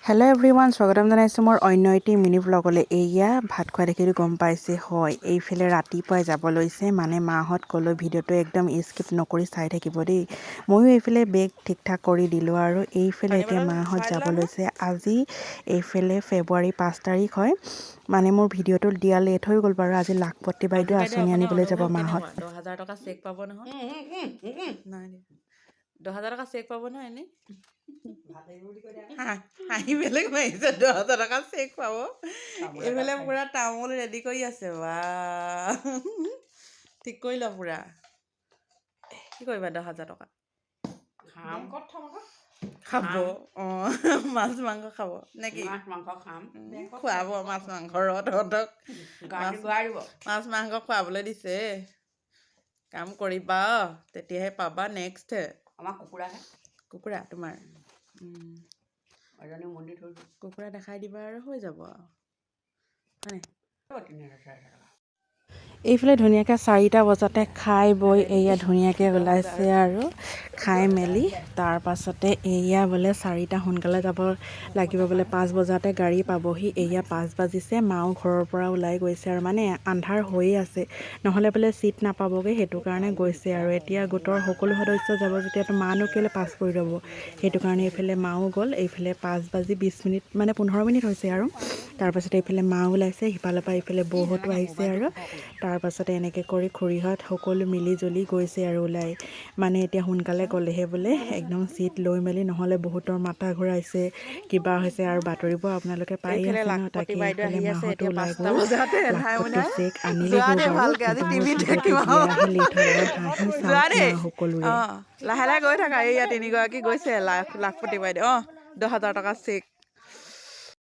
Hello' everyone, স্বাগতম জনাইছোঁ মোৰ অন্য এটি মিনি ব্লগলৈ। এয়া ভাত খোৱা দেখিটো গম পাইছে হয়, এইফালে ৰাতিপুৱাই যাব লৈছে। মানে মাহঁত ক'লৈ ভিডিঅ'টো একদম স্কিপ নকৰি চাই থাকিব দেই। ময়ো এইফালে বেগ ঠিক ঠাক কৰি দিলোঁ আৰু এইফালে এতিয়া মাহঁত যাব লৈছে। আজি এইফালে ফেব্ৰুৱাৰী 5 তাৰিখ হয়। মানে মোৰ ভিডিঅ'টো দিয়া লেট হৈ গ'ল বাৰু। আজি লাখপতি বাইদেউ আঁচনি আনিবলৈ যাব মাহঁত। 10,000 টকা চেক পাব নহয়। নাই 10,000 টকা চেক পাব নহয় এনেই। হাঁহি বেলেগ মাৰিছে, 10,000 টকা চেক পাব। এইফালে পুৰা তামোল ৰেডি কৰি আছে। বা ঠিক কৰি ল পুৰা। কি কৰিবা 10,000 টকা? খাব। অঁ, মাছ মাংস খাব নেকি? মাছ মাংস খাম, খুৱাব মাছ মাংস তহঁতক। মাছ মাংস খুৱাবলৈ দিছে। কাম কৰিবা তেতিয়াহে পাবা নেক্সট। আমাৰ কুকুৰাহে কুকুৰা তোমাৰ এজনী মন্দিৰ থৈছোঁ। কুকুৰা দেখাই দিবা আৰু হৈ যাব আৰু হয় নাই? 3,400 টকা। এইফালে ধুনীয়াকৈ 4টা বজাতে খাই বৈ এয়া ধুনীয়াকৈ ওলাইছে আৰু খাই মেলি তাৰ পাছতে এয়া বোলে 4টা সোনকালে যাব লাগিব বোলে, 5 বজাতে গাড়ী পাবহি। এয়া 5 বাজিছে, মাও ঘৰৰ পৰা ওলাই গৈছে আৰু মানে আন্ধাৰ হৈয়ে আছে, নহ'লে বোলে চিট নাপাবগৈ, সেইটো কাৰণে গৈছে আৰু। এতিয়া গোটৰ সকলো সদস্য যাব যেতিয়াতো মানো কেলৈ পাছ কৰি ল'ব, সেইটো কাৰণে এইফালে মাও গ'ল। এইফালে 5:20 মানে 15 মিনিট হৈছে আৰু। তাৰপাছতে এইফালে মা ওলাইছে, সিফালৰ পৰা এইফালে বৌহঁতো আহিছে আৰু তাৰপাছতে এনেকৈ কৰি খুৰীহঁত সকলো মিলি জুলি গৈছে আৰু ওলাই। মানে এতিয়া সোনকালে গ'লেহে বোলে একদম চিট লৈ মেলি, নহ'লে বহুতৰ মাথা ঘূৰাইছে, কিবা হৈছে আৰু বাতৰিবোৰ আপোনালোকে পায়ে এইফালে আছে ন। লাখপতি তাকে বাইদেউ এইফালে আহি আছে মাহঁতো এতিয়া ওলাই 5টা গ'ল, বজাতে এন্ধাৰ লাখপতি মুন্ধাৰ। চেক আনিলে যোৱা গৈ দেই বাৰু, ভালকৈ, আজি কিন্তু মোৰ টিভিত ভিডিঅ'টো দেখিম আৰু। দিয়াহে লেট হয় আৰু হাঁহি যোৱা চাওক দেই। না সকলোৰে। অঁ, লাহে লাহে গৈ থাকা। এইয়া 3গৰাকী গৈছে লাখপতি বাইদেউ। অঁ, 10,000 টকা চেক।